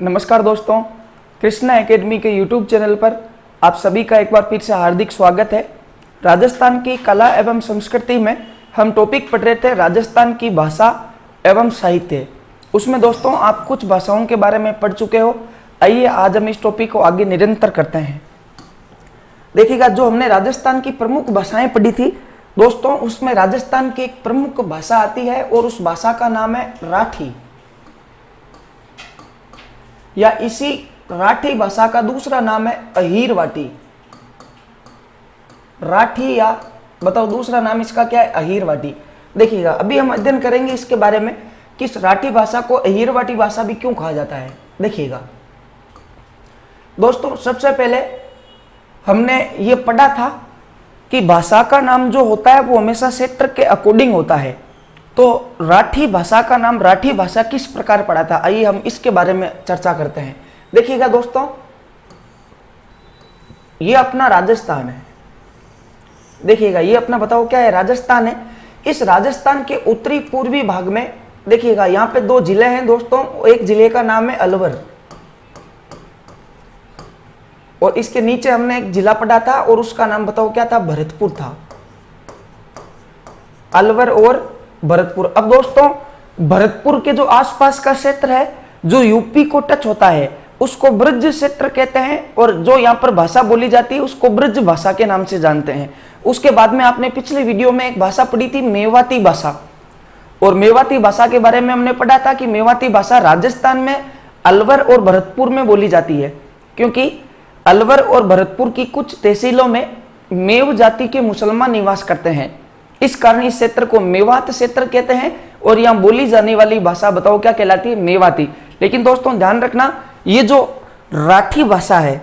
नमस्कार दोस्तों, कृष्णा एकेडमी के यूट्यूब चैनल पर आप सभी का एक बार फिर से हार्दिक स्वागत है। राजस्थान की कला एवं संस्कृति में हम टॉपिक पढ़ रहे थे राजस्थान की भाषा एवं साहित्य। उसमें दोस्तों आप कुछ भाषाओं के बारे में पढ़ चुके हो। आइए आज हम इस टॉपिक को आगे निरंतर करते हैं। देखिएगा, जो हमने राजस्थान की प्रमुख भाषाएं पढ़ी थी दोस्तों, उसमें राजस्थान की एक प्रमुख भाषा आती है और उस भाषा का नाम है राठी, या इसी राठी भाषा का दूसरा नाम है अहीरवाटी। राठी या बताओ दूसरा नाम इसका क्या है? अहीरवाटी। देखिएगा, अभी हम अध्ययन करेंगे इसके बारे में कि इस राठी भाषा को अहीरवाटी भाषा भी क्यों कहा जाता है। देखिएगा दोस्तों, सबसे पहले हमने ये पढ़ा था कि भाषा का नाम जो होता है वो हमेशा क्षेत्र के अकॉर्डिंग होता है। तो राठी भाषा का नाम राठी भाषा किस प्रकार पड़ा था, आइए हम इसके बारे में चर्चा करते हैं। देखिएगा दोस्तों, ये अपना राजस्थान है। देखिएगा, ये अपना बताओ क्या है? राजस्थान है। इस राजस्थान के उत्तरी पूर्वी भाग में देखिएगा यहाँ पे दो जिले हैं दोस्तों। एक जिले का नाम है अलवर और इसके नीचे हमने एक जिला पढ़ा था और उसका नाम बताओ क्या था? भरतपुर था। अलवर और भरतपुर। अब दोस्तों, भरतपुर के जो आसपास का क्षेत्र है जो यूपी को टच होता है उसको ब्रज क्षेत्र कहते हैं, और जो यहाँ पर भाषा बोली जाती है उसको ब्रज भाषा के नाम से जानते हैं। उसके बाद में आपने पिछले वीडियो में एक भाषा पढ़ी थी मेवाती भाषा, और मेवाती भाषा के बारे में हमने पढ़ा था कि मेवाती भाषा राजस्थान में अलवर और भरतपुर में बोली जाती है, क्योंकि अलवर और भरतपुर की कुछ तहसीलों में मेव जाति के मुसलमान निवास करते हैं। इस कारण इस क्षेत्र को मेवात क्षेत्र कहते हैं और यहाँ बोली जाने वाली भाषा बताओ क्या कहलाती है? मेवाती। लेकिन दोस्तों ध्यान रखना, ये जो राठी भाषा है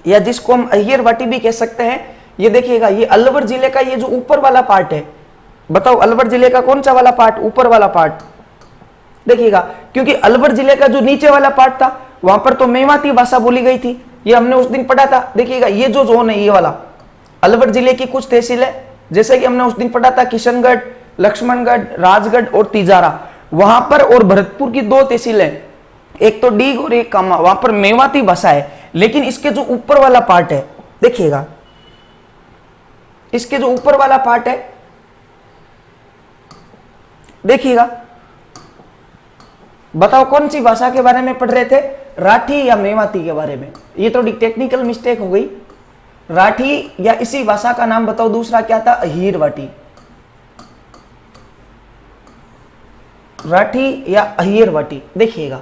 या जिसको हम अहीरवाटी भी कह सकते हैं, ये देखिएगा ये अलवर जिले का ये जो ऊपर वाला पार्ट है, बताओ अलवर जिले का कौन सा वाला पार्ट? ऊपर वाला पार्ट। देखिएगा, क्योंकि अलवर जिले का जो नीचे वाला पार्ट था वहां पर तो मेवाती भाषा बोली गई थी, ये हमने उस दिन पढ़ा था। देखिएगा ये जो जोन है ये वाला अलवर जिले की कुछ तहसील है, जैसे कि हमने उस दिन पढ़ा था किशनगढ़, लक्ष्मणगढ़, राजगढ़ और तिजारा, वहां पर और भरतपुर की दो तहसीलें, एक तो डीग और एक कामा, वहां पर मेवाती भाषा है। लेकिन इसके जो ऊपर वाला पार्ट है, देखिएगा इसके जो ऊपर वाला पार्ट है, देखिएगा बताओ कौन सी भाषा के बारे में पढ़ रहे थे? राठी या मेवाती के बारे में। ये थोड़ी टेक्निकल मिस्टेक हो गई। राठी या इसी भाषा का नाम बताओ दूसरा क्या था? अहीरवाटी। राठी या अहीरवाटी। देखिएगा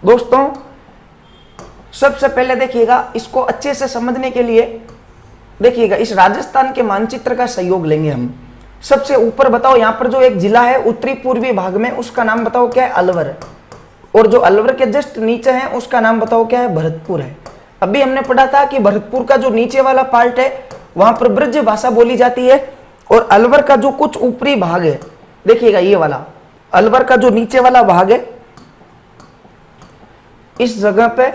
दोस्तों, सबसे पहले देखिएगा इसको अच्छे से समझने के लिए देखिएगा इस राजस्थान के मानचित्र का सहयोग लेंगे हम। सबसे ऊपर बताओ यहाँ पर जो एक जिला है उत्तरी पूर्वी भाग में, उसका नाम बताओ क्या है? अलवर। और जो अलवर के जस्ट नीचे है उसका नाम बताओ क्या है? भरतपुर है। अभी हमने पढ़ा था कि भरतपुर का जो नीचे वाला पार्ट है वहां पर ब्रज भाषा बोली जाती है, और अलवर का जो कुछ ऊपरी भाग है, देखिएगा ये वाला अलवर का जो नीचे वाला भाग है इस जगह पे,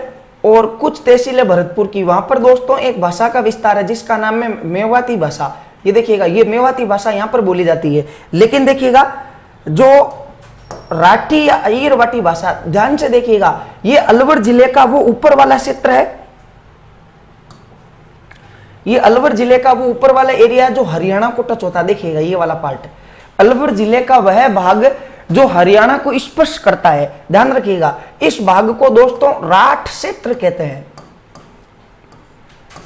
और कुछ तहसीलें भरतपुर की, वहां पर दोस्तों एक भाषा का विस्तार है जिसका नाम है मेवाती भाषा। ये देखिएगा ये मेवाती भाषा यहां पर बोली जाती है। लेकिन देखिएगा जो राठी या अहीरवाटी भाषा, ध्यान से देखिएगा, ये अलवर जिले का वो ऊपर वाला क्षेत्र है, ये अलवर जिले का वो ऊपर वाला एरिया जो हरियाणा को टच होता है। देखिएगा ये वाला पार्ट अलवर जिले का वह भाग जो हरियाणा को स्पर्श करता है। ध्यान रखिएगा, इस भाग को दोस्तों राठ क्षेत्र कहते हैं।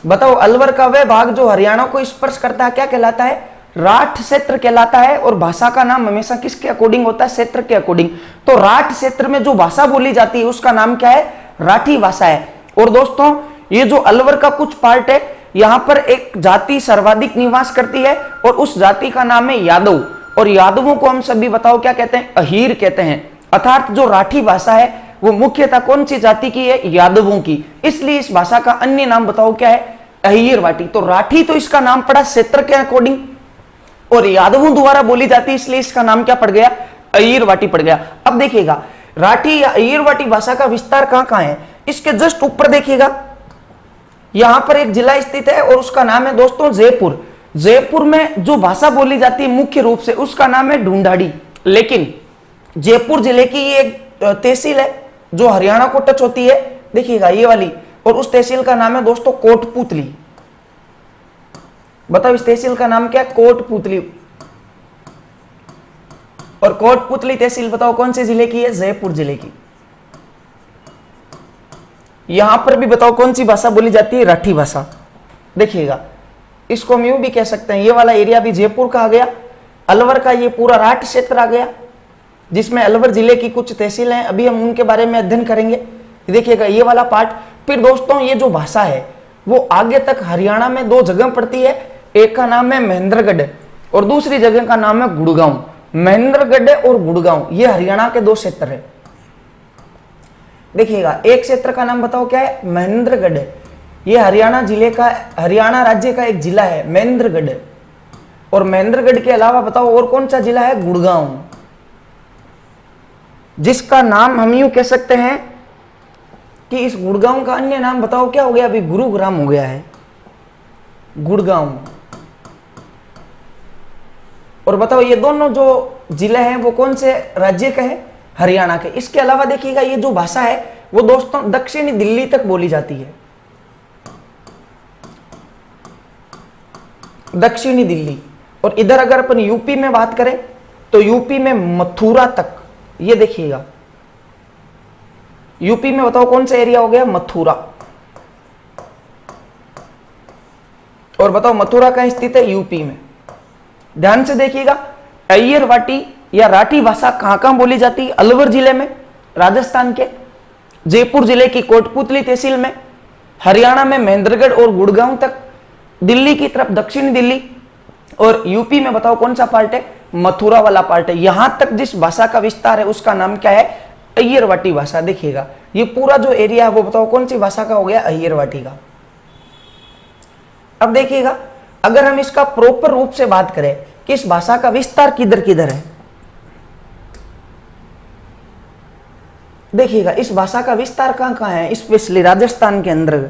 बताओ अलवर का वह भाग जो हरियाणा को स्पर्श करता है क्या कहलाता है? राठ क्षेत्र कहलाता है। और भाषा का नाम हमेशा किसके अकॉर्डिंग होता है? क्षेत्र के अकॉर्डिंग। तो राठ क्षेत्र में जो भाषा बोली जाती है उसका नाम क्या है? राठी भाषा है। और दोस्तों ये जो अलवर का कुछ पार्ट है, यहां पर एक जाति सर्वाधिक निवास करती है और उस जाति का नाम है यादव, और यादवों को हम सभी बताओ क्या कहते हैं? अहीर कहते हैं। अर्थात जो राठी भाषा है वो मुख्यतः कौन सी जाति की है? यादवों की। इसलिए इस भाषा का अन्य नाम बताओ क्या है? अहीरवाटी। तो राठी तो इसका नाम पड़ा क्षेत्र के अकॉर्डिंग, और यादवों द्वारा बोली जाती है, इसलिए इसका नाम क्या पड़ गया? अहीरवाटी पड़ गया। अब देखिएगा राठी या अहीरवाटी भाषा का विस्तार कहां कहां है? इसके जस्ट ऊपर देखिएगा यहां पर एक जिला स्थित है और उसका नाम है दोस्तों जयपुर। जयपुर में जो भाषा बोली जाती है मुख्य रूप से उसका नाम है ढूंढाड़ी। लेकिन जयपुर जिले की ये एक तहसील है जो हरियाणा को टच होती है, देखिएगा ये वाली, और उस तहसील का नाम है दोस्तों कोटपूतली। बताओ इस तहसील का नाम क्या है? कोटपूतली। और कोटपूतली तहसील बताओ कौन से जिले की है? जयपुर जिले की। यहां पर भी बताओ कौन सी भाषा बोली जाती है? राठी भाषा। देखिएगा इसको हम यूं भी कह सकते हैं, ये वाला एरिया भी जयपुर का आ गया, अलवर का ये पूरा राठ क्षेत्र आ गया, जिसमें अलवर जिले की कुछ तहसीलें हैं, अभी हम उनके बारे में अध्ययन करेंगे। देखिएगा ये वाला पार्ट। फिर दोस्तों ये जो भाषा है वो आगे तक हरियाणा में दो जगह पड़ती है, एक का नाम है महेंद्रगढ़ और दूसरी जगह का नाम है गुड़गांव। महेंद्रगढ़ और गुड़गांव ये हरियाणा के दो क्षेत्र है। देखिएगा एक क्षेत्र का नाम बताओ क्या है? महेंद्रगढ़। ये हरियाणा जिले का, हरियाणा राज्य का एक जिला है महेंद्रगढ़। और महेंद्रगढ़ के अलावा बताओ और कौन सा जिला है? गुड़गांव, जिसका नाम हम यूं कह सकते हैं कि इस गुड़गांव का अन्य नाम बताओ क्या हो गया? अभी गुरुग्राम हो गया है, गुड़गांव। और बताओ ये दोनों जो जिले हैं वो कौन से राज्य के हैं? हरियाणा के। इसके अलावा देखिएगा ये जो भाषा है वो दोस्तों दक्षिणी दिल्ली तक बोली जाती है, दक्षिणी दिल्ली। और इधर अगर अपन यूपी में बात करें तो यूपी में मथुरा तक, ये देखिएगा यूपी में बताओ कौन सा एरिया हो गया? मथुरा। और बताओ मथुरा कहां स्थित है? यूपी में। ध्यान से देखिएगा अय्यर वाटी या राठी भाषा कहां कहां बोली जाती है? अलवर जिले में, राजस्थान के, जयपुर जिले की कोटपूतली तहसील में, हरियाणा में महेंद्रगढ़ और गुड़गांव तक, दिल्ली की तरफ दक्षिण दिल्ली, और यूपी में बताओ कौन सा पार्ट है? मथुरा वाला पार्ट है। यहां तक जिस भाषा का विस्तार है उसका नाम क्या है? अय्यरवाटी भाषा। देखिएगा ये पूरा जो एरिया है वो बताओ कौन सी भाषा का हो गया? अय्यरवाटी का। अब देखिएगा अगर हम इसका प्रॉपर रूप से बात करें कि इस भाषा का विस्तार किधर किधर है, देखिएगा इस भाषा का विस्तार कहां कहां है? स्पेशली राजस्थान के अंदर।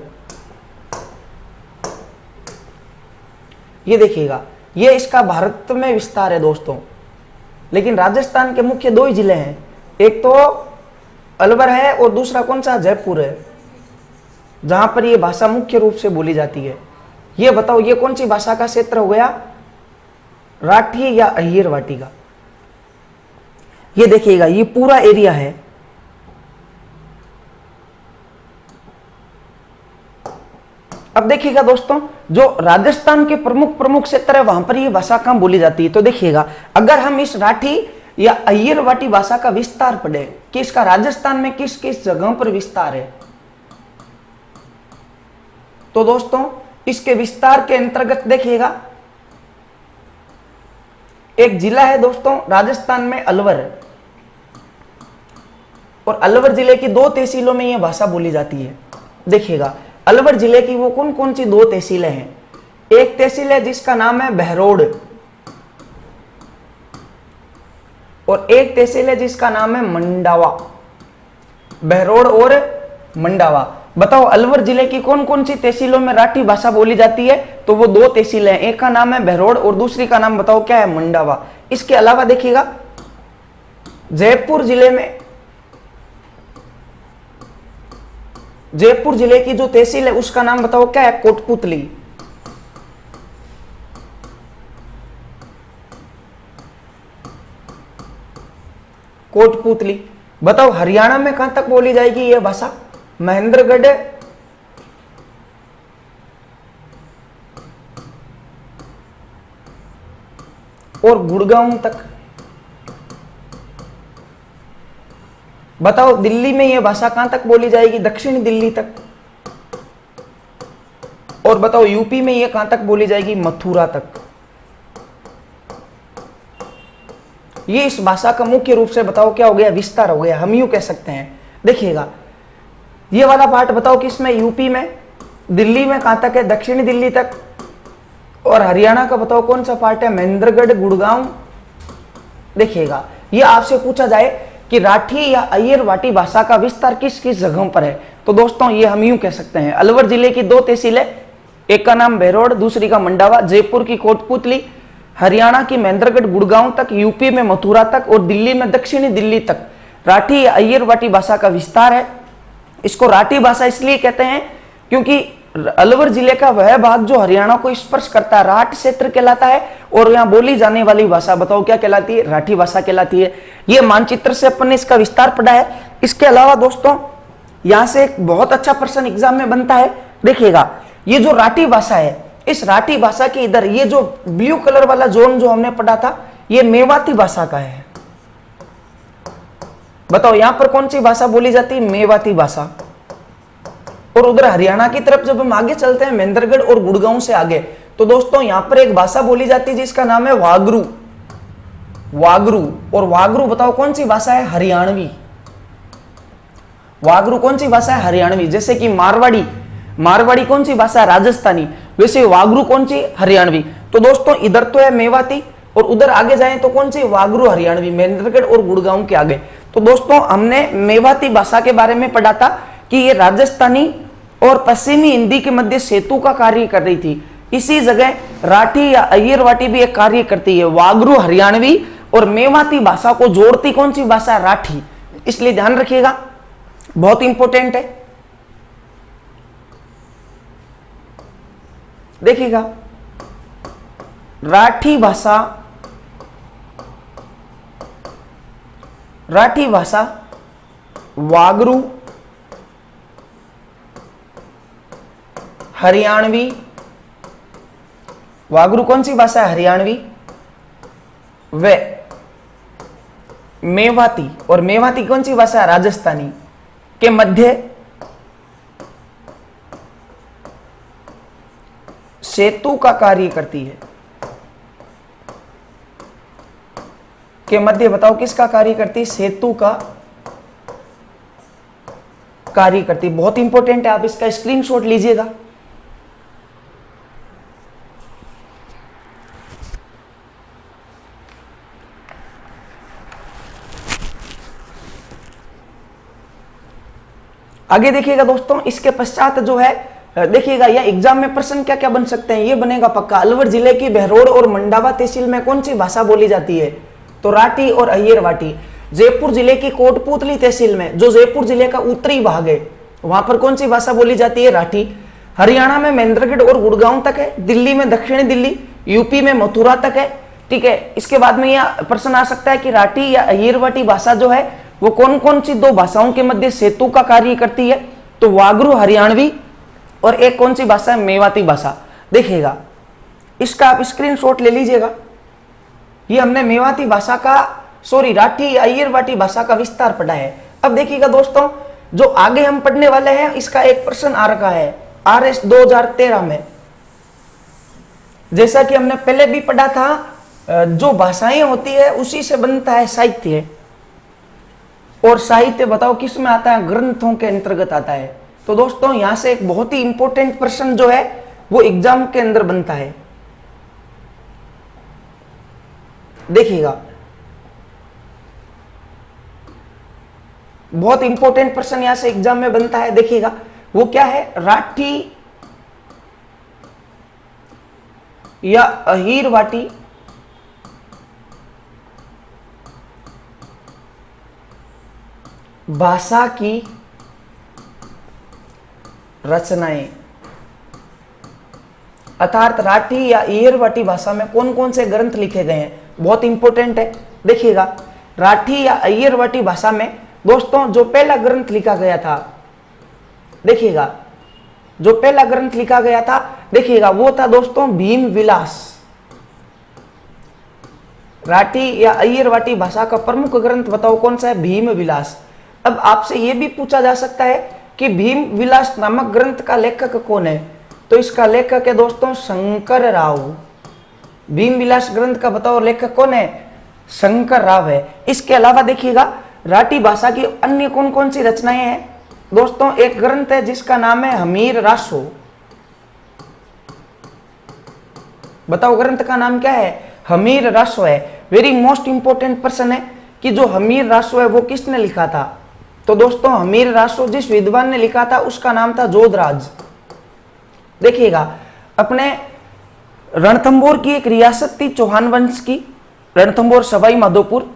ये देखिएगा ये इसका भारत में विस्तार है दोस्तों, लेकिन राजस्थान के मुख्य दो ही जिले हैं, एक तो अलवर है और दूसरा कौन सा? जयपुर है, जहां पर यह भाषा मुख्य रूप से बोली जाती है। ये बताओ ये कौन सी भाषा का क्षेत्र हो गया? राठी या अय्यरवाटी का। ये देखिएगा ये पूरा एरिया है। अब देखिएगा दोस्तों जो राजस्थान के प्रमुख प्रमुख क्षेत्र है वहां पर ये भाषा कहां बोली जाती है? तो देखिएगा अगर हम इस राठी या अय्यरवाटी भाषा का विस्तार पढ़े कि इसका राजस्थान में किस किस जगह पर विस्तार है, तो दोस्तों इसके विस्तार के अंतर्गत देखिएगा एक जिला है दोस्तों राजस्थान में अलवर, और अलवर जिले की दो तहसीलों में यह भाषा बोली जाती है। देखिएगा अलवर जिले की वो कौन कौन सी दो तहसीलें हैं? एक तहसील है जिसका नाम है बहरोड, और एक तहसील है जिसका नाम है मंडावा। बहरोड और मंडावा। बताओ अलवर जिले की कौन कौन सी तहसीलों में राठी भाषा बोली जाती है? तो वो दो तहसीलें हैं, एक का नाम है बहरोड और दूसरी का नाम बताओ क्या है? मंडावा। इसके अलावा देखिएगा जयपुर जिले में, जयपुर जिले की जो तहसील है उसका नाम बताओ क्या है? कोटपूतली। कोटपूतली। बताओ हरियाणा में कहां तक बोली जाएगी यह भाषा? महेंद्रगढ़ और गुड़गांव तक। बताओ दिल्ली में यह भाषा कहां तक बोली जाएगी? दक्षिणी दिल्ली तक। और बताओ यूपी में यह कहां तक बोली जाएगी? मथुरा तक। ये इस भाषा का मुख्य रूप से बताओ क्या हो गया? विस्तार हो गया, हम यूं कह सकते हैं। देखिएगा ये वाला पार्ट बताओ किसमें? यूपी में। दिल्ली में कहां तक है? दक्षिणी दिल्ली तक। और हरियाणा का बताओ कौन सा पार्ट है? महेंद्रगढ़, गुड़गांव। देखिएगा ये आपसे पूछा जाए कि राठी या अय्यरवाटी भाषा का विस्तार किस किस जगहों पर है, तो दोस्तों ये हम यूं कह सकते हैं अलवर जिले की दो तहसीलें, एक का नाम बहरोड, दूसरी का मंडावा, जयपुर की कोटपूतली, हरियाणा की महेंद्रगढ़ गुड़गांव तक, यूपी में मथुरा तक और दिल्ली में दक्षिणी दिल्ली तक राठी या अय्यरवाटी भाषा का विस्तार है। इसको राठी भाषा इसलिए कहते हैं क्योंकि अलवर जिले का वह भाग जो हरियाणा को स्पर्श करता है राठ क्षेत्र कहलाता है, और यहाँ बोली जाने वाली भाषा बताओ क्या कहलाती है? राठी भाषा कहलाती है। यह मानचित्र से अपन ने इसका विस्तार पढ़ा है। इसके अलावा दोस्तों यहां से एक बहुत अच्छा प्रश्न एग्जाम में बनता है, देखिएगा ये जो राठी भाषा है, इस राठी भाषा के इधर ये जो ब्लू कलर वाला जोन जो हमने पढ़ा था, ये मेवाती भाषा का है। बताओ यहां पर कौन सी भाषा बोली जाती है? मेवाती भाषा। और उधर हरियाणा की तरफ जब हम आगे चलते हैं महेंद्रगढ़ और गुड़गांव से आगे, तो दोस्तों यहां पर एक भाषा बोली जाती है जिसका नाम है वागरू। वागरू, और वागरू बताओ कौन सी भाषा है? हरियाणवी। वागरू कौन सी भाषा है? हरियाणवी। जैसे कि मारवाड़ी, मारवाड़ी कौन सी भाषा है? राजस्थानी। वैसे वागरू कौन सी? हरियाणवी। तो दोस्तों इधर तो है मेवाती, और उधर आगे जाएं तो कौन सी? वागरू हरियाणवी, महेंद्रगढ़ और गुड़गांव के आगे। तो दोस्तों हमने मेवाती भाषा के बारे में पढ़ा था कि ये राजस्थानी और पश्चिमी हिंदी के मध्य सेतु का कार्य कर रही थी। इसी जगह राठी या अय्यरवाटी भी एक कार्य करती है। वागरू हरियाणवी और मेवाती भाषा को जोड़ती कौन सी भाषा है? राठी। इसलिए ध्यान रखिएगा, बहुत इंपॉर्टेंट है। देखिएगा राठी भाषा, राठी भाषा, वागरू, हरियाणवी। वागरू कौन सी भाषा है? हरियाणवी। वे मेवाती, और मेवाती कौन सी भाषा है? राजस्थानी के मध्य सेतु का कार्य करती है। के मध्य बताओ किसका कार्य करती है? सेतु का कार्य करती है। बहुत इंपॉर्टेंट है, आप इसका स्क्रीनशॉट लीजिएगा। आगे देखिएगा दोस्तों, इसके पश्चात जो है देखिएगा यह एग्जाम में प्रश्न क्या क्या बन सकते हैं, ये बनेगा पक्का। अलवर जिले की बहरोड और मंडावा तहसील में कौन सी भाषा बोली जाती है? तो राठी और अय्यरवाटी। जयपुर जिले की कोटपुतली तहसील में, जो जयपुर जिले का उत्तरी भाग है, वहां पर कौन सी भाषा बोली जाती है? राठी। हरियाणा में महेंद्रगढ़ और गुड़गांव तक है, दिल्ली में दक्षिणी दिल्ली, यूपी में मथुरा तक है। ठीक है, इसके बाद में यह प्रश्न आ सकता है कि राठी या अय्यरवाटी भाषा जो है वो कौन कौन सी दो भाषाओं के मध्य सेतु का कार्य करती है? तो वागरू हरियाणवी, और एक कौन सी भाषा है? मेवाती भाषा। देखिएगा इसका आप स्क्रीनशॉट ले लीजिएगा। ये हमने मेवाती भाषा का, सॉरी राठी या अय्यरवाटी भाषा का विस्तार पढ़ा है। अब देखिएगा दोस्तों, जो आगे हम पढ़ने वाले हैं इसका एक प्रश्न आ रखा है RS 2013 में। जैसा कि हमने पहले भी पढ़ा था, जो भाषाएं होती है उसी से बनता है साहित्य, और साहित्य बताओ किस में आता है? ग्रंथों के अंतर्गत आता है। तो दोस्तों यहां से एक बहुत ही इंपॉर्टेंट प्रश्न जो है वो एग्जाम के अंदर बनता है। देखिएगा बहुत इंपॉर्टेंट प्रश्न यहां से एग्जाम में बनता है। देखिएगा वो क्या है? राठी या अय्यरवाटी भाषा की रचनाएं, अर्थात राठी या अय्यरवाटी भाषा में कौन कौन से ग्रंथ लिखे गए हैं, बहुत इंपॉर्टेंट है। देखिएगा राठी या अय्यरवाटी भाषा में दोस्तों जो पहला ग्रंथ लिखा गया था, देखिएगा जो पहला ग्रंथ लिखा गया था, देखिएगा वो था दोस्तों भीम विलास। राठी या अय्यरवाटी भाषा का प्रमुख ग्रंथ बताओ कौन सा है? भीम विलास। अब आपसे यह भी पूछा जा सकता है कि भीम विलास नामक ग्रंथ का लेखक कौन है? तो इसका लेखक है दोस्तों शंकर राव। भीम विलास ग्रंथ का बताओ लेखक कौन है? शंकर राव है। इसके अलावा देखिएगा राठी भाषा की अन्य कौन कौन सी रचनाएं हैं? दोस्तों एक ग्रंथ है जिसका नाम है हमीर रासो। बताओ ग्रंथ का नाम क्या है? हमीर रासो है। वेरी मोस्ट इंपोर्टेंट प्रश्न है कि जो हमीर रासो है वो किसने लिखा था? तो दोस्तों हमीर रासो जिस विद्वान ने लिखा था उसका नाम था जोधराज। देखिएगा अपने रणथंभौर की एक रियासत थी चौहान वंश की, रणथंभौर सवाई माधोपुर,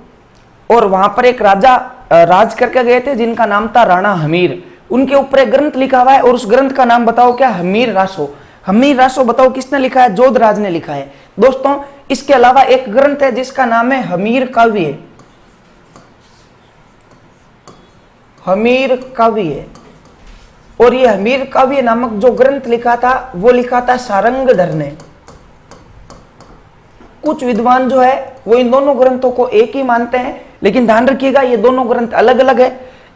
और वहां पर एक राजा राज करके गए थे जिनका नाम था राणा हमीर। उनके ऊपर एक ग्रंथ लिखा हुआ है और उस ग्रंथ का नाम बताओ क्या? हमीर रासो। हमीर रासो बताओ किसने लिखा है? जोधराज ने लिखा है। दोस्तों इसके अलावा एक ग्रंथ है जिसका नाम है हमीर काव्य। हमीर काव्य, और ये हमीर काव्य नामक जो ग्रंथ लिखा था वो लिखा था सारंगधर ने। कुछ विद्वान जो है वो इन दोनों ग्रंथों को एक ही मानते हैं, लेकिन ध्यान रखिएगा ये दोनों ग्रंथ अलग अलग है।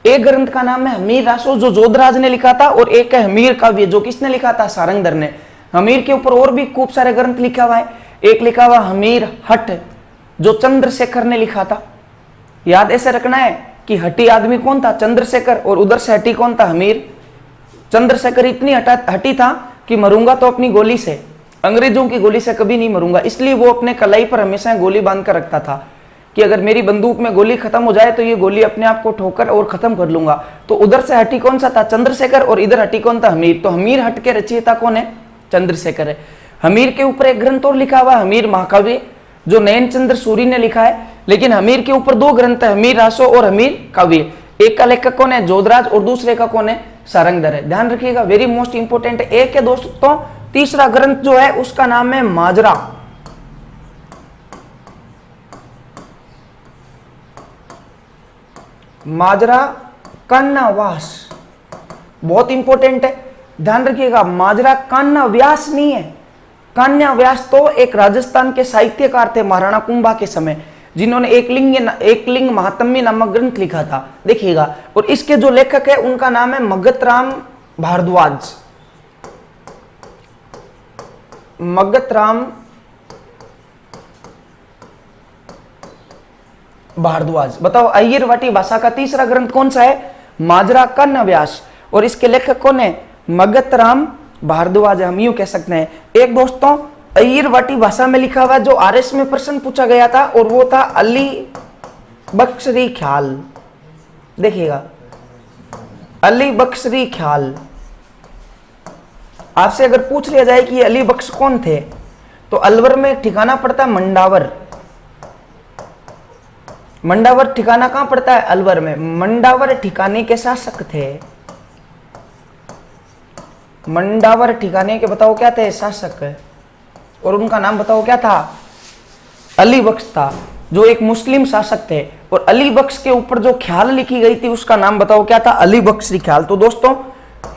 एक ग्रंथ का नाम है हमीर रासो जो जोधराज ने लिखा था, और एक है हमीर काव्य जो किसने लिखा था? सारंगधर ने। हमीर के ऊपर और भी खूब सारे ग्रंथ लिखा हुआ है। एक लिखा हुआ हमीर हट जो चंद्रशेखर ने लिखा था। याद ऐसे रखना है कि हटी आदमी कौन था? चंद्रशेखर, और उधर से हटी कौन था? हमीर। चंद्रशेखर इतनी हटी था कि मरूंगा तो अपनी गोली से, अंग्रेजों की गोली से कभी नहीं मरूंगा, इसलिए वो अपने कलाई पर हमेशा गोली बांध कर रखता था कि अगर मेरी बंदूक में गोली खत्म हो जाए तो ये गोली अपने आप को ठोकर और खत्म कर लूंगा। तो उधर से हटी कौन सा था? चंद्रशेखर, और इधर हटी कौन था? हमीर। तो हमीर हट के रचयिता कौन है? चंद्रशेखर है। हमीर के ऊपर एक ग्रंथ और लिखा हुआ हमीर महाकाव्य जो नयन चंद्र सूरी ने लिखा है, लेकिन हमीर के ऊपर दो ग्रंथ है, हमीर रासो और हमीर काव्य। एक का लेखक कौन है? जोधराज, और दूसरे का कौन है? सारंगधर है। ध्यान रखिएगा, वेरी मोस्ट इंपोर्टेंट है। एक है दोस्तों, तीसरा ग्रंथ जो है उसका नाम है माजरा। माजरा कान्नावास, बहुत इंपॉर्टेंट है, ध्यान रखिएगा। माजरा कान्नाव्यास नहीं है। कान्याव्यास तो एक राजस्थान के साहित्यकार थे महाराणा कुंभा के समय, जिन्होंने एकलिंग महात्म्य नामक ग्रंथ लिखा था, देखिएगा। और इसके जो लेखक है उनका नाम है मगतराम भारद्वाज। मगतराम भारद्वाज। बताओ अय्यरवाटी भाषा का तीसरा ग्रंथ कौन सा है? माजरा कान्याव्यास, और इसके लेखक कौन है? मगतराम भारद्वाज। हम यूं कह सकते हैं। एक दोस्तों अय्यरवाटी भाषा में लिखा हुआ जो आरएस में प्रश्न पूछा गया था, और वो था अली बख्शरी ख्याल। देखिएगा, अली बख्शरी ख्याल। आपसे अगर पूछ लिया जाए कि अली बख्श कौन थे, तो अलवर में ठिकाना पड़ता मंडावर। मंडावर ठिकाना कहां पड़ता है? अलवर में। मंडावर ठिकाने के शासक थे। मंडावर ठिकाने के बताओ क्या थे? शासक। और उनका नाम बताओ क्या था? अली बख्श था, जो एक मुस्लिम शासक थे। और अली बख्श के ऊपर जो ख्याल लिखी गई थी उसका नाम बताओ क्या था? अली बख्शी ख्याल। तो दोस्तों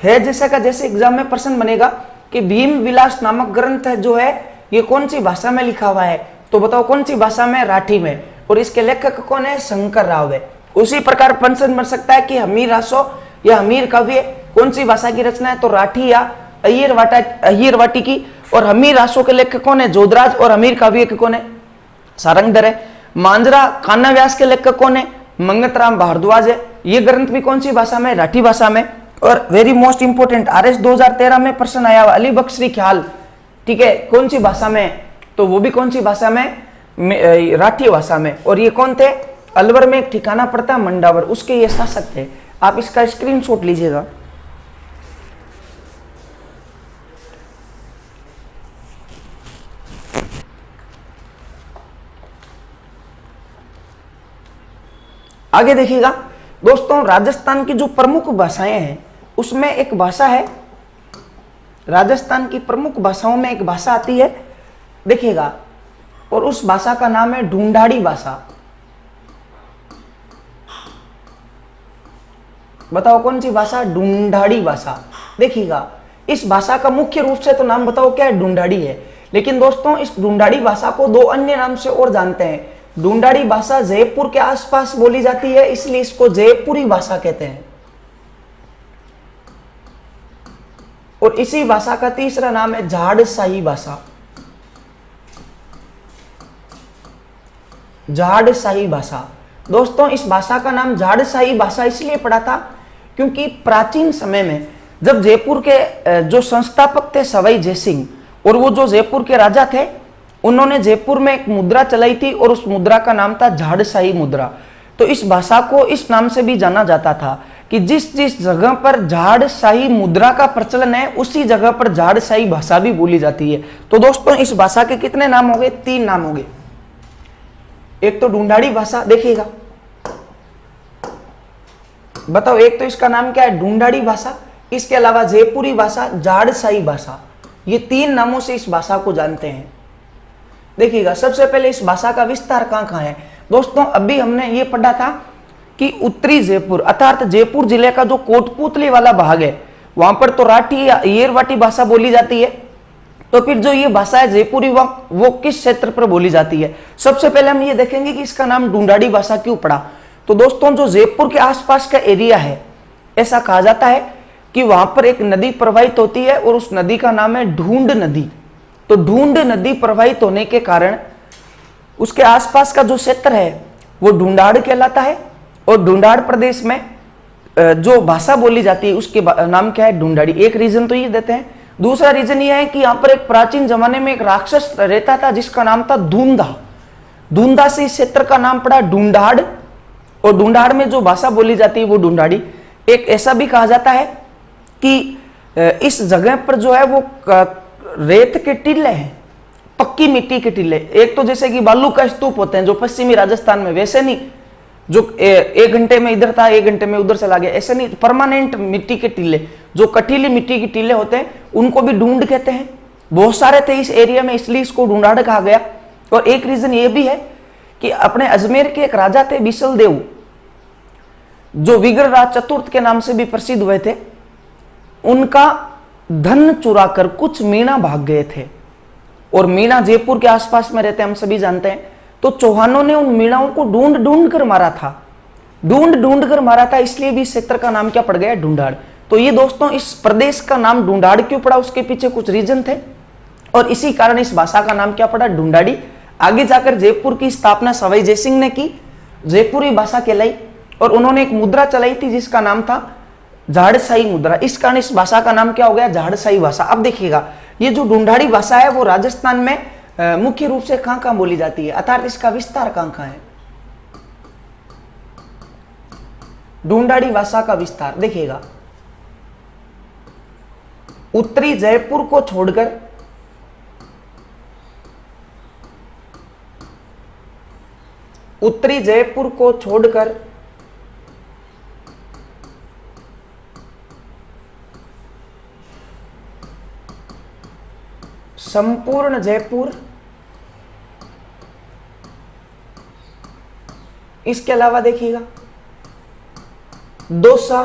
है जैसे का जैसे एग्जाम में प्रश्न बनेगा कि भीम विलास नामक ग्रंथ है जो है ये कौन सी भाषा में लिखा हुआ है, तो बताओ कौन सी भाषा में? राठी में। और इसके लेखक कौन है? शंकर राव है। उसी प्रकार प्रश्न बन सकता है कि हमीर रासो या हमीर काव्य कौन सी भाषा की रचना है, तो राठी या अय्यरवाटी की। और हमीर रासो के लेखक कौन है? जोधराज, और हमीर काव्य के कौन है? सारंगधर है। मांजरा कान्याव्यास के लेखक कौन है? मंगतराम भारद्वाज है। ये ग्रंथ भी कौन सी भाषा में? राठी भाषा में। और वेरी मोस्ट इंपोर्टेंट, आरएस 2013 में प्रश्न आया हुआ अली बख्शी ख्याल, ठीक है, कौन सी भाषा में? तो वो भी कौन सी भाषा में? राठी भाषा में। और ये कौन थे? अलवर में एक ठिकाना पड़ता है मंडावर, उसके ये शासक थे। आप इसका स्क्रीनशॉट लीजिएगा। आगे देखिएगा दोस्तों, राजस्थान की जो प्रमुख भाषाएं हैं उसमें एक भाषा है, राजस्थान की प्रमुख भाषाओं में एक भाषा आती है, देखिएगा, और उस भाषा का नाम है ढूंढाड़ी भाषा। बताओ कौन सी भाषा? ढूंढाड़ी भाषा। देखिएगा, इस भाषा का मुख्य रूप से तो नाम बताओ क्या है? ढूंढाड़ी है। लेकिन दोस्तों इस ढूंढाड़ी भाषा को दो अन्य नाम से और जानते हैं। ढूंढाड़ी भाषा जयपुर के आसपास बोली जाती है, इसलिए इसको जयपुरी भाषा कहते हैं। और इसी भाषा का तीसरा नाम है झाड़शाही भाषा। झाड़शाही भाषा। दोस्तों इस भाषा का नाम झाड़शाही भाषा इसलिए पड़ा था क्योंकि प्राचीन समय में जब जयपुर के जो संस्थापक थे सवाई जयसिंह, और वो जो जयपुर के राजा थे, उन्होंने जयपुर में एक मुद्रा चलाई थी और उस मुद्रा का नाम था झाड़शाही मुद्रा। तो इस भाषा को इस नाम से भी जाना जाता था। कि जिस जिस जगह पर झाड़शाही मुद्रा का प्रचलन है उसी जगह पर झाड़शाही भाषा भी बोली जाती है। तो दोस्तों इस भाषा के कितने नाम हो गए? 3 नाम हो गए। एक तो ढूंढाड़ी भाषा, देखिएगा, बताओ, एक तो इसका नाम क्या है? ढूंढाड़ी भाषा। इसके अलावा जयपुरी भाषा, झाड़शाही भाषा, ये 3 नामों से इस भाषा को जानते हैं। देखिएगा, सबसे पहले इस भाषा का विस्तार कहां कहां है? दोस्तों अभी हमने ये पढ़ा था कि उत्तरी जयपुर अर्थात जयपुर जिले का जो कोटपुतली वाला भाग है वहां पर तो राठी या येरवाटी भाषा बोली जाती है। तो फिर जो ये भाषा है जयपुरी वो किस क्षेत्र पर बोली जाती है? सबसे पहले हम ये देखेंगे कि इसका नाम ढूंढाड़ी भाषा क्यों पड़ा। तो दोस्तों जो जयपुर के आसपास का एरिया है, ऐसा कहा जाता है कि वहां पर एक नदी प्रवाहित होती है और उस नदी का नाम है ढूंढ नदी। तो ढूंढ नदी प्रवाहित होने के कारण उसके आसपास का जो क्षेत्र है वो ढूंढाड़ कहलाता है और ढूंढाड़ प्रदेश में जो भाषा बोली जाती है उसके नाम क्या है? ढूंढाड़ी। एक रीजन तो ये देते हैं। दूसरा रीजन ये है कि यहाँ पर एक प्राचीन जमाने में एक राक्षस रहता था जिसका नाम था धूंधा। धूंधा से इस क्षेत्र का नाम पड़ा ढूंढाड़ और ढूंढाड़ में जो भाषा बोली जाती है वो ढूंढाड़ी। एक ऐसा भी कहा जाता है कि इस जगह पर जो है वो रेत के टीले हैं, पक्की मिट्टी के टीले। एक तो जैसे कि बालू का स्तूप होते हैं जो पश्चिमी राजस्थान में, वैसे नहीं जो 1 घंटे में इधर था 1 घंटे में उधर चला गया, ऐसे नहीं। परमानेंट मिट्टी के टीले, जो कटीली मिट्टी के टीले होते हैं उनको भी ढूंढ कहते हैं। बहुत सारे थे इस एरिया में, इसलिए इसको ढूंढाड़ कहा गया। और एक रीजन ये भी है कि अपने अजमेर के एक राजा थे बिसल देव, जो विग्रहराज चतुर्थ के नाम से भी प्रसिद्ध हुए थे। उनका धन चुराकर कुछ मीणा भाग गए थे और मीणा जयपुर के आसपास में रहते हैं, हम सभी जानते हैं। तो चौहानों ने उन मीणाओं को ढूंढ ढूंढ कर मारा था, ढूंढ ढूंढ कर मारा था, इसलिए भी इस क्षेत्र का नाम क्या पड़ गया? ढूंढाड़। तो ये दोस्तों इस प्रदेश का नाम ढूंढाड़ क्यों पड़ा, उसके पीछे कुछ रीजन थे और इसी कारण इस भाषा का नाम क्या पड़ा? ढूंढाड़ी। आगे जाकर जयपुर की स्थापना सवाई जयसिंह ने की, जयपुरी भाषा कहलाई और उन्होंने एक मुद्रा चलाई थी जिसका नाम था झाड़शाही मुद्रा। इस कारण इस भाषा का नाम क्या हो गया? झाड़शाही भाषा। अब देखिएगा, ये जो ढूंढाड़ी भाषा है वो राजस्थान में मुख्य रूप से कहां कहां बोली जाती है, अर्थात इसका विस्तार कहां कहां है? ढूंढाड़ी भाषा का विस्तार देखिएगा, उत्तरी जयपुर को छोड़कर उत्तरी जयपुर को छोड़कर संपूर्ण जयपुर, इसके अलावा देखिएगा दौसा,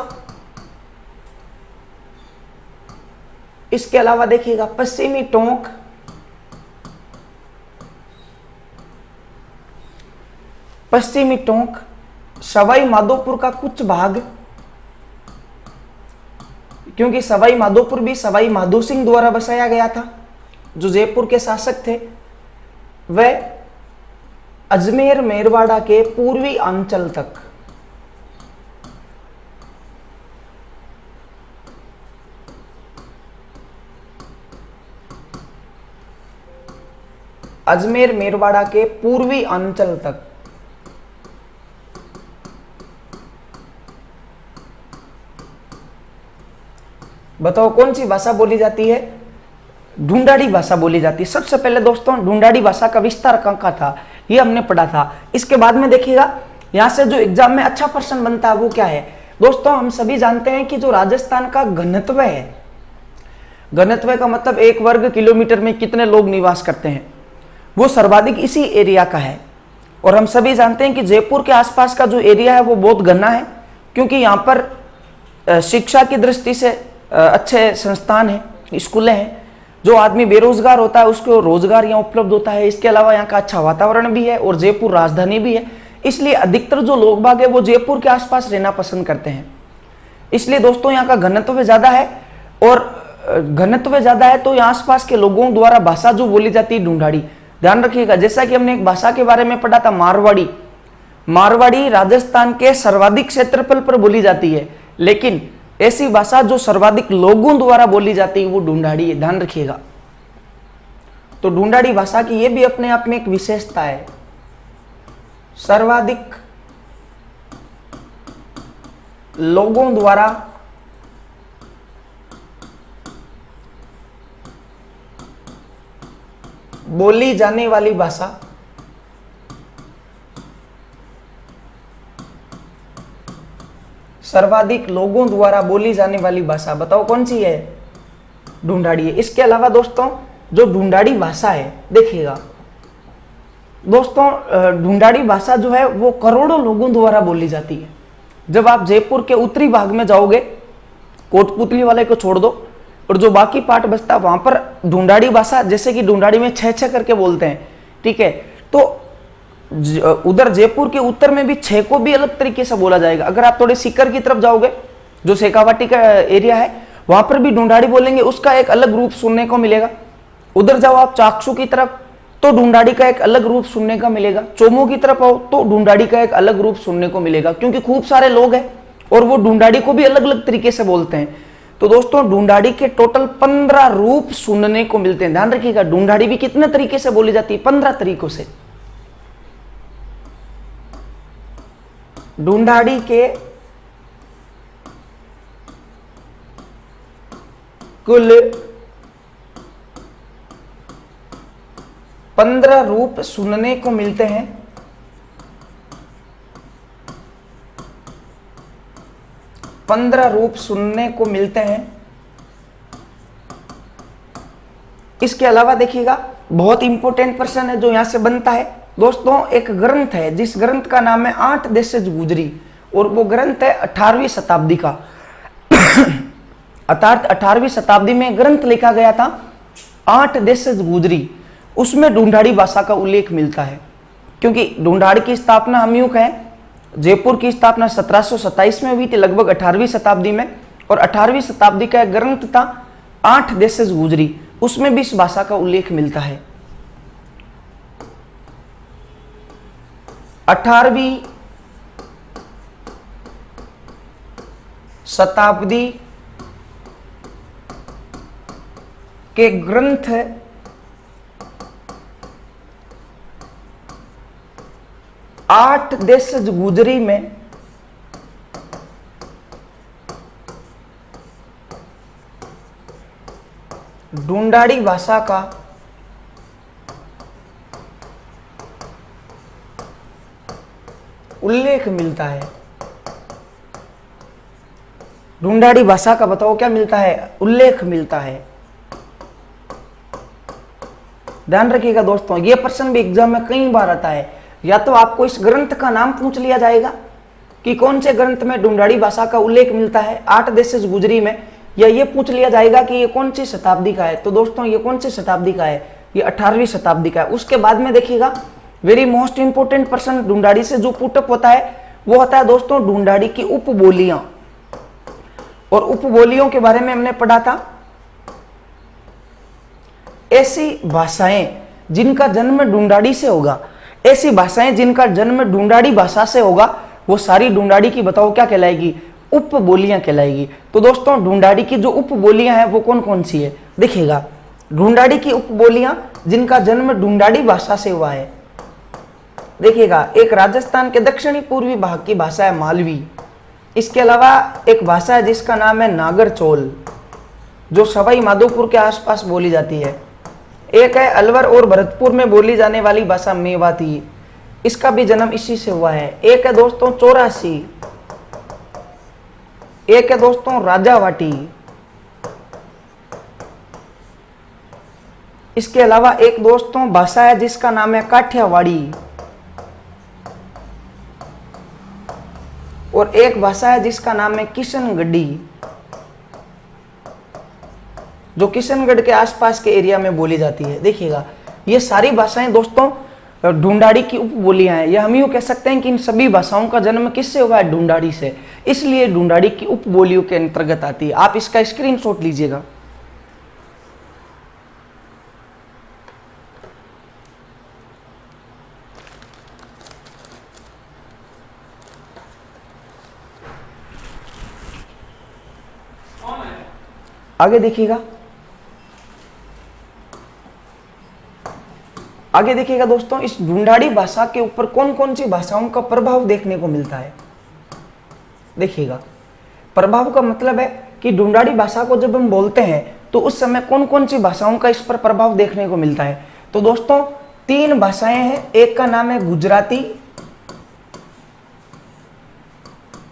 इसके अलावा देखिएगा पश्चिमी टोंक, पश्चिमी टोंक, सवाई माधोपुर का कुछ भाग, क्योंकि सवाई माधोपुर भी सवाई माधो सिंह द्वारा बसाया गया था, जो जयपुर के शासक थे। वह अजमेर मेरवाड़ा के पूर्वी अंचल तक, अजमेर मेरवाड़ा के पूर्वी अंचल तक बताओ कौन सी भाषा बोली जाती है? ढूंढाड़ी भाषा बोली जाती है। सबसे पहले दोस्तों ढूंढाड़ी भाषा का विस्तार कहां का था ये हमने पढ़ा था। इसके बाद में देखिएगा यहां से जो एग्जाम में अच्छा प्रश्न बनता है वो क्या है? दोस्तों हम सभी जानते हैं कि जो राजस्थान का घनत्व है, घनत्व का मतलब 1 वर्ग किलोमीटर में कितने लोग निवास करते हैं, वो सर्वाधिक इसी एरिया का है। और हम सभी जानते हैं कि जयपुर के आसपास का जो एरिया है वो बहुत घना है, क्योंकि यहाँ पर शिक्षा की दृष्टि से अच्छे संस्थान हैं, स्कूलें हैं। जो आदमी बेरोजगार होता है उसको रोजगार यहाँ उपलब्ध होता है। इसके अलावा यहाँ का अच्छा वातावरण भी है और जयपुर राजधानी भी है, इसलिए अधिकतर जो लोग बाग है वो जयपुर के आसपास रहना पसंद करते हैं। इसलिए दोस्तों यहाँ का घनत्व ज्यादा है, और घनत्व ज्यादा है तो यहाँ आसपास के लोगों द्वारा भाषा जो बोली जाती है ढूंढाड़ी। ध्यान रखिएगा, जैसा कि हमने एक भाषा के बारे में पढ़ा था मारवाड़ी, मारवाड़ी राजस्थान के सर्वाधिक क्षेत्रफल पर बोली जाती है, लेकिन ऐसी भाषा जो सर्वाधिक लोगों द्वारा बोली जाती है वो ढूंढाड़ी है। ध्यान रखिएगा। तो ढूंढाड़ी भाषा की ये भी अपने आप में एक विशेषता है, सर्वाधिक लोगों द्वारा बोली जाने वाली भाषा, सर्वाधिक लोगों द्वारा बोली जाने वाली भाषा बताओ कौन सी है? ढूंढाड़ी है। इसके अलावा दोस्तों जो ढूंढाड़ी भाषा है, देखिएगा दोस्तों, ढूंढाड़ी भाषा जो है वो करोड़ों लोगों द्वारा बोली जाती है। जब आप जयपुर के उत्तरी भाग में जाओगे, कोटपुतली वाले को छोड़ दो, और जो बाकी पार्ट बचता है वहां पर ढूंढाड़ी भाषा, जैसे कि ढूंढाड़ी में छह छह करके बोलते हैं, ठीक है, तो उधर जयपुर के उत्तर में भी छह को भी अलग तरीके से बोला जाएगा। अगर आप थोड़े सीकर की तरफ जाओगे, जो शेखावाटी का एरिया है, वहां पर भी ढूंढाड़ी बोलेंगे, उसका एक अलग रूप सुनने को मिलेगा। उधर जाओ आप चाकसू की तरफ, तो ढूंढाड़ी का एक अलग रूप सुनने का मिलेगा। चोमू की तरफ आओ तो ढूंढाड़ी का एक अलग रूप सुनने को मिलेगा, क्योंकि खूब सारे लोग हैं और वो ढूंढाड़ी को भी अलग अलग तरीके से बोलते हैं। तो दोस्तों ढूंढाड़ी के टोटल 15 रूप सुनने को मिलते हैं। ध्यान रखिएगा, ढूंढाड़ी भी कितने तरीके से बोली जाती है? 15 तरीकों से। ढूंढाड़ी के कुल 15 रूप सुनने को मिलते हैं। रूप सुनने को मिलते हैं। इसके अलावा देखिएगा, बहुत इंपॉर्टेंट प्रश्न है जो यहां से बनता है दोस्तों। एक ग्रंथ है जिस ग्रंथ का नाम है 8 देशज गुजरी, और वो ग्रंथ है 18वीं शताब्दी का। अर्थात 18वीं शताब्दी में ग्रंथ लिखा गया था 8 देशज गुजरी, उसमें ढूंढाड़ी भाषा का उल्लेख मिलता है। क्योंकि ढूंढाड़ी की स्थापना हम यूं कहें, जयपुर की स्थापना 1727 में हुई थी, लगभग 18वीं शताब्दी में, और 18वीं शताब्दी का एक ग्रंथ था 8 देशज गुजरी, उसमें भी इस भाषा का उल्लेख मिलता है। 18वीं शताब्दी के ग्रंथ 8 देशज गुजरी में ढूंढाड़ी भाषा का उल्लेख मिलता है। ढूंढाड़ी भाषा का बताओ क्या मिलता है? उल्लेख मिलता है। ध्यान रखिएगा दोस्तों, यह प्रश्न भी एग्जाम में कई बार आता है। या तो आपको इस ग्रंथ का नाम पूछ लिया जाएगा कि कौन से ग्रंथ में ढूंढाड़ी भाषा का उल्लेख मिलता है 8 देशज गुजरी में, या ये पूछ लिया जाएगा कि ये कौन सी शताब्दी का है। तो दोस्तों ये कौन सी शताब्दी का है? ये 18वीं शताब्दी का है। उसके बाद में देखिएगा, वेरी मोस्ट इंपोर्टेंट प्रश्न ढूंढाड़ी से जो पुटअप होता है वो होता है दोस्तों ढूंढाड़ी की उपबोलियां। और उपबोलियों के बारे में हमने पढ़ा था, ऐसी भाषाएं जिनका जन्म ढूंढाड़ी से होगा, ऐसी भाषाएं जिनका जन्म ढूंढाड़ी भाषा से होगा, वो सारी ढूंढाड़ी की बताओ क्या कहलाएगी? उपबोलियां कहलाएगी। तो दोस्तों ढूंढाड़ी की जो उपबोलियां हैं वो कौन कौन सी है? देखिएगा, ढूंढाड़ी की उपबोलियां जिनका जन्म ढूंढाड़ी भाषा से हुआ है, देखिएगा, एक राजस्थान के दक्षिणी पूर्वी भाग की भाषा है मालवी। इसके अलावा एक भाषा है जिसका नाम है नागरचोल, जो सवाई माधोपुर के आसपास बोली जाती है। एक है अलवर और भरतपुर में बोली जाने वाली भाषा मेवाती, इसका भी जन्म इसी से हुआ है। एक है दोस्तों चौरासी, एक है दोस्तों राजावाटी। इसके अलावा एक दोस्तों भाषा है जिसका नाम है काठियावाड़ी, और एक भाषा है जिसका नाम है किशनगढ़ी, जो किशनगढ़ के आसपास के एरिया में बोली जाती है। देखिएगा, ये सारी भाषाएं दोस्तों ढूंढाड़ी की उपबोलियां हैं। या हम यूं कह सकते हैं कि इन सभी भाषाओं का जन्म किससे हुआ है? ढूंढाड़ी से, इसलिए ढूंढाड़ी की उपबोलियों के अंतर्गत आती है। आप इसका स्क्रीनशॉट लीजिएगा। आगे देखिएगा, आगे देखिएगा दोस्तों, इस ढूंढाड़ी भाषा के ऊपर कौन कौन सी भाषाओं का प्रभाव देखने को मिलता है। देखिएगा, प्रभाव का मतलब है कि ढूंढाड़ी भाषा को जब हम बोलते हैं तो उस समय कौन कौन सी भाषाओं का इस पर प्रभाव देखने को मिलता है। तो दोस्तों 3 भाषाएं हैं, एक का नाम है गुजराती,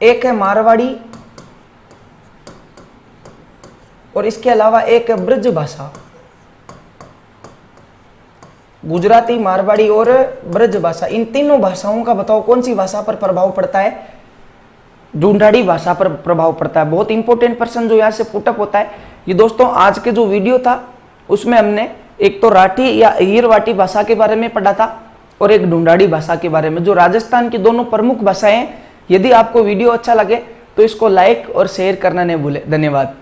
एक है मारवाड़ी और इसके अलावा एक है ब्रज भाषा। गुजराती, मारवाड़ी और ब्रज भाषा, इन तीनों भाषाओं का बताओ कौन सी भाषा पर प्रभाव पड़ता है। ढूंढाड़ी भाषा पर प्रभाव पड़ता है। बहुत इंपॉर्टेंट प्रश्न जो यहाँ से पुटअप होता है। ये दोस्तों आज के जो वीडियो था उसमें हमने एक तो राठी या हीरवाटी भाषा के बारे में पढ़ा था और एक ढूंढाड़ी भाषा के बारे में, जो राजस्थान की दोनों प्रमुख भाषाएं हैं। यदि आपको वीडियो अच्छा लगे तो इसको लाइक और शेयर करना नहीं भूले। धन्यवाद।